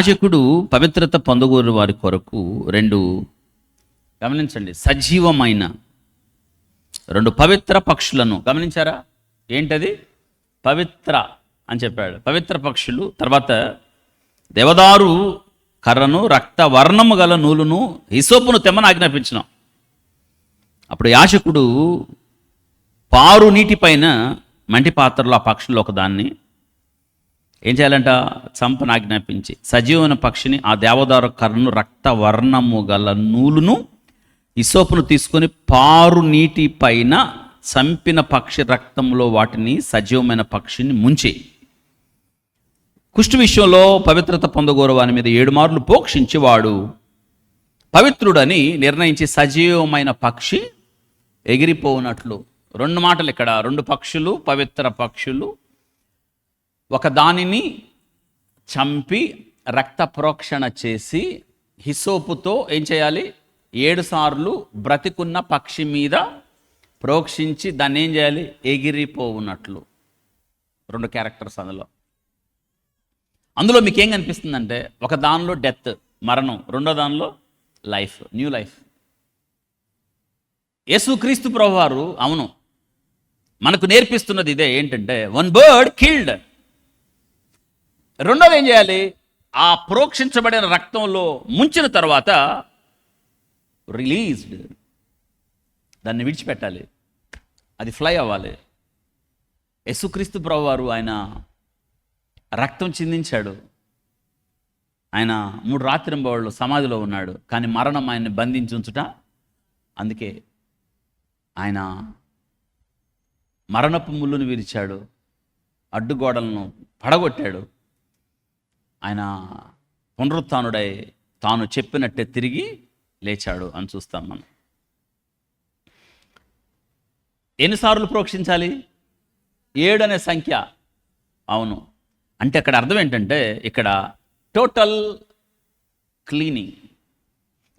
యాజకుడు పవిత్రత పొందగోరు వారి కొరకు గమనించండి, సజీవమైన రెండు పవిత్ర పక్షులను గమనించారా? ఏంటది? పవిత్ర అని చెప్పాడు. పవిత్ర పక్షులు, తర్వాత దేవదారు కర్రను, రక్త వర్ణము గల నూలును, హిసోపును తెమ్మని ఆజ్ఞాపించినాం. అప్పుడు యాజకుడు పారు నీటిపైన మంటి పాత్రలో ఆ పక్షుల్లో ఒకదాన్ని ఏం చేయాలంట? చంపను ఆజ్ఞాపించి సజీవమైన పక్షిని, ఆ దేవదారు కర్రను, రక్త వర్ణము గల నూలును, హిసోపును తీసుకొని పారు నీటి పైన చంపిన పక్షి రక్తంలో వాటిని, సజీవమైన పక్షిని ముంచి, కుష్టు విషయంలో పవిత్రత పొందగోరు వాని మీద 7 మార్లు పోక్షించి వాడు పవిత్రుడని నిర్ణయించి సజీవమైన పక్షి ఎగిరిపోనట్లు. 2 మాటలు ఇక్కడ, 2 పక్షులు, పవిత్ర పక్షులు. ఒక దానిని చంపి రక్త ప్రోక్షణ చేసి హిసోపుతో ఏం చేయాలి? 7 సార్లు బ్రతికున్న పక్షి మీద ప్రోక్షించి దాన్ని ఏం చేయాలి? ఎగిరిపోవునట్లు. 2 క్యారెక్టర్స్ అందులో మీకు ఏం కనిపిస్తుందంటే, ఒక దానిలో డెత్, మరణం, రెండో దానిలో లైఫ్, న్యూ లైఫ్. యేసుక్రీస్తు ప్రభువారు అవును మనకు నేర్పిస్తున్నది ఇదే. ఏంటంటే, 1 బర్డ్ కిల్డ్. రెండోది ఏం చేయాలి? ఆ ప్రోక్షించబడిన రక్తంలో ముంచిన తర్వాత రిలీజ్డ్, దాన్ని విడిచిపెట్టాలి, అది ఫ్లై అవ్వాలి. యేసుక్రీస్తు ప్రభువారు ఆయన రక్తం చిందించాడు. ఆయన 3 రాత్రింబవళ్ళు సమాధిలో ఉన్నాడు, కానీ మరణం ఆయన్ని బంధించి ఉంచుట. అందుకే ఆయన మరణపు ముళ్ళును విరిచాడు, అడ్డుగోడలను పడగొట్టాడు. ఆయన పునరుత్థానుడై తాను చెప్పినట్టే తిరిగి లేచాడు అని చూస్తాం మనం. ఎన్నిసార్లు ప్రోక్షించాలి? 7 అనే సంఖ్య. అవును, అంటే అక్కడ అర్థం ఏంటంటే, ఇక్కడ టోటల్ క్లీనింగ్.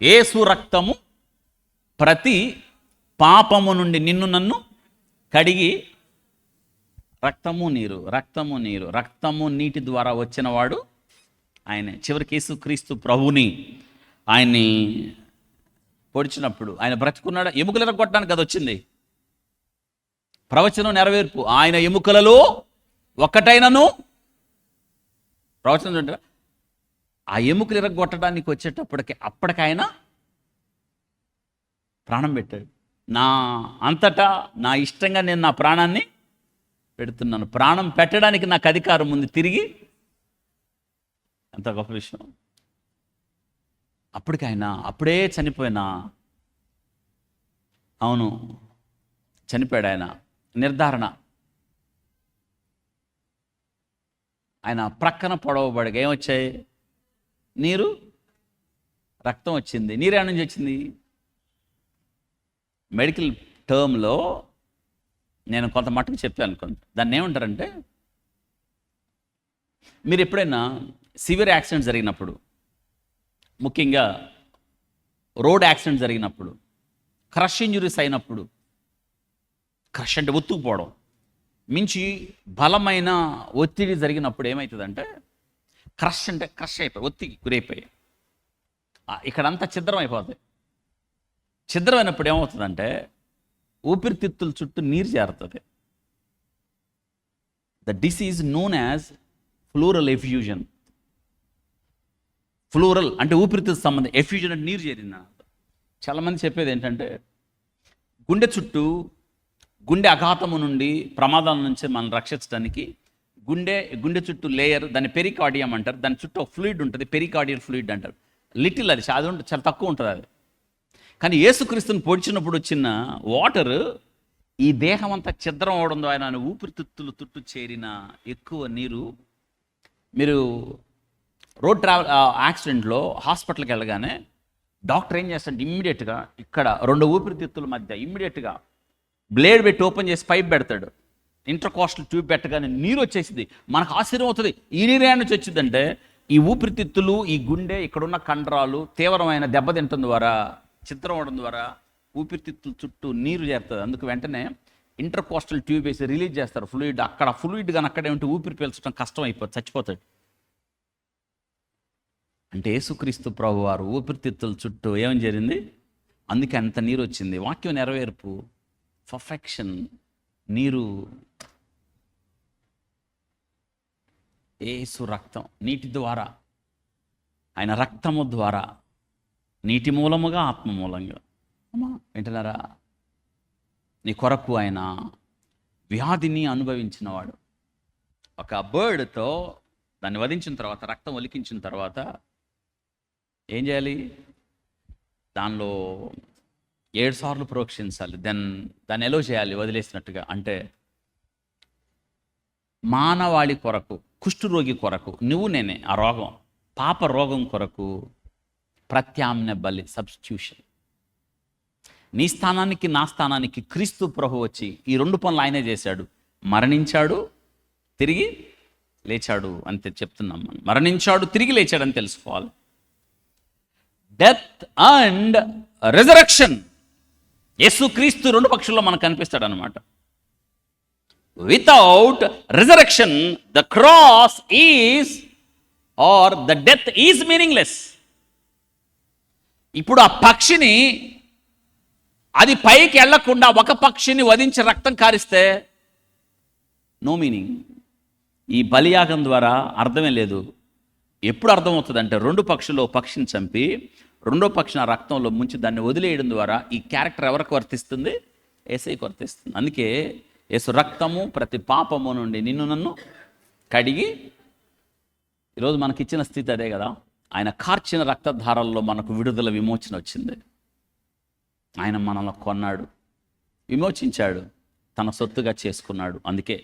యేసు రక్తము ప్రతి పాపము నుండి నిన్ను నన్ను కడిగి, రక్తము నీరు, రక్తము నీరు, రక్తము నీటి ద్వారా వచ్చినవాడు ఆయనే. చివరికి యేసుక్రీస్తు ప్రభుని ఆయన్ని పొడిచినప్పుడు ఆయన బ్రతుకున్నాడు. ఎముకలు ఎరగొట్టడానికి అది వచ్చింది. ప్రవచనం నెరవేర్పు. ఆయన ఎముకలలో ఒక్కటైనను, ప్రవచనం చూడండి, ఆ ఎముకలు ఎరగొట్టడానికి అప్పటికి ఆయన ప్రాణం పెట్టాడు. నా అంతటా నా ఇష్టంగా నేను నా ప్రాణాన్ని పెడుతున్నాను. ప్రాణం పెట్టడానికి నాకు అధికారం ఉంది తిరిగి. ఎంత గొప్ప విషయం! అప్పటికి ఆయన అప్పుడే చనిపోయినా, అవును చనిపోయాడు ఆయన. నిర్ధారణ, ఆయన ప్రక్కన పొడవబడిగా ఏమొచ్చాయి? నీరు, రక్తం వచ్చింది. నీరు ఏడ నుంచి వచ్చింది? మెడికల్ టర్మ్లో నేను కొంత మట్టుకు చెప్పాను అనుకోండి. దాన్ని ఏమంటారంటే, మీరు ఎప్పుడైనా సివియర్ యాక్సిడెంట్ జరిగినప్పుడు, ముఖ్యంగా రోడ్ యాక్సిడెంట్ జరిగినప్పుడు, క్రష్ ఇంజురీస్ అయినప్పుడు, క్రష్ అంటే ఒత్తుకుపోవడం, మించి బలమైన ఒత్తిడి జరిగినప్పుడు ఏమవుతుందంటే, క్రష్ అంటే క్రష్ అయిపోయి, ఒత్తిడి గురైపోయి ఇక్కడంతా ఛిద్రం అయిపోతుంది. ఛిద్రం అయినప్పుడు ఏమవుతుందంటే, ఊపిరితిత్తుల చుట్టూ నీరు చేరుతుంది. The disease known as plural effusion. Plural అంటే ఊపిరితిత్తు సంబంధం, ఎఫ్యూజన్ అంటే నీరు చేరింది. చాలామంది చెప్పేది ఏంటంటే, గుండె చుట్టూ, గుండె అఘాతము నుండి, ప్రమాదాల నుంచి మనం రక్షించడానికి గుండె చుట్టూ లేయర్, దాన్ని పెరికార్డియం అంటారు. దాని చుట్టూ ఒక ఫ్లూయిడ్ ఉంటుంది, పెరికార్డియల్ ఫ్లూయిడ్ అంటారు. లిటిల్, అది చాలా తక్కువ ఉంటుంది అది. కానీ యేసుక్రీస్తుని పొడిచినప్పుడు వచ్చిన వాటర్ ఈ దేహం అంతా ఛిద్రం అవడం ద్వారా ఊపిరితిత్తులు చుట్టూ చేరిన ఎక్కువ నీరు. మీరు రోడ్ ట్రావెల్ యాక్సిడెంట్లో హాస్పిటల్కి వెళ్ళగానే డాక్టర్ ఏం చేస్తాడు? ఇమ్మీడియట్గా ఇక్కడ 2 ఊపిరితిత్తుల మధ్య ఇమ్మీడియట్గా బ్లేడ్ పెట్టి ఓపెన్ చేసి పైప్ పెడతాడు. ఇంటర్కోస్టల్ ట్యూబ్ పెట్టగానే నీరు వచ్చేసింది. మనకు ఆశ్చర్యం అవుతుంది, ఈ నీరు ఏడ నుంచి వచ్చిందంటే, ఈ ఊపిరితిత్తులు, ఈ గుండె, ఇక్కడున్న కండరాలు తీవ్రమైన దెబ్బతింటం ద్వారా, ఛిద్రం అవడం ద్వారా ఊపిరితిత్తుల చుట్టూ నీరు చేరుతుంది. అందుకు వెంటనే ఇంటర్కోస్టల్ ట్యూబ్ వేసి రిలీజ్ చేస్తారు ఫ్లూయిడ్. అక్కడ ఫ్లూయిడ్ కానీ అక్కడే ఉంటే ఊపిరి పీల్చడం కష్టం అయిపోతుంది, చచ్చిపోతాడు. అంటే యేసుక్రీస్తు ప్రభు వారు ఊపిరితిత్తుల చుట్టూ ఏం జరిగింది, అందుకే అంత నీరు వచ్చింది. వాక్యం నెరవేర్పు, పర్ఫెక్షన్, నీరు. యేసు రక్తం, నీటి ద్వారా, ఆయన రక్తము ద్వారా, నీటి మూలముగా ఆత్మ మూలంగా. అమ్మా వింటున్నారా? నీ కొరకు ఆయన వ్యాధిని అనుభవించినవాడు. ఒక బర్డ్తో దాన్ని వధించిన తర్వాత, రక్తం ఒలికించిన తర్వాత ఏం చేయాలి? దానిలో 7 సార్లు ప్రోక్షించాలి. దాన్ని ఎలో చేయాలి వదిలేసినట్టుగా. అంటే మానవాళి కొరకు, కుష్ఠరోగి కొరకు, నువ్వు నేనే ఆ రోగం, పాప రోగం కొరకు ప్రత్యామ్నాయ బలి, సబ్స్టిట్యూషన్. నీ స్థానానికి నా స్థానానికి క్రీస్తు ప్రభు వచ్చి ఈ 2 పనులు ఆయనే చేశాడు. మరణించాడు, తిరిగి లేచాడు అంతే చెప్తున్నాం మనం. మరణించాడు, తిరిగి లేచాడు అని తెలుసుకోవాలి. Death and resurrection. యేసుక్రీస్తు 2 పక్షుల్లో మనకు కనిపిస్తాడు అనమాట. Without resurrection the cross is or the death is meaningless. ఇప్పుడు ఆ పక్షిని, అది పైకి వెళ్లకుండా ఒక పక్షిని వధించి రక్తం కారిస్తే నో మీనింగ్. ఈ బలియాగం ద్వారా అర్థమే లేదు. ఎప్పుడు అర్థమవుతుందంటే 2 పక్షుల్లో పక్షిని చంపి 2వ పక్షిని ఆ రక్తంలో ముంచి దాన్ని వదిలేయడం ద్వారా ఈ క్యారెక్టర్ ఎవరికి వర్తిస్తుంది? యేసయ్యకి వర్తిస్తుంది. అందుకే యేసు రక్తము ప్రతి పాపము నుండి నిన్ను నన్ను కడిగి, ఈరోజు మనకిచ్చిన స్థితి అదే కదా. ఆయన కార్చిన రక్తధారల్లో మనకు విడుదల, విమోచన వచ్చింది. ఆయన మనల్ని కొన్నాడు, విమోచించాడు, తన సొత్తుగా చేసుకున్నాడు. అందుకే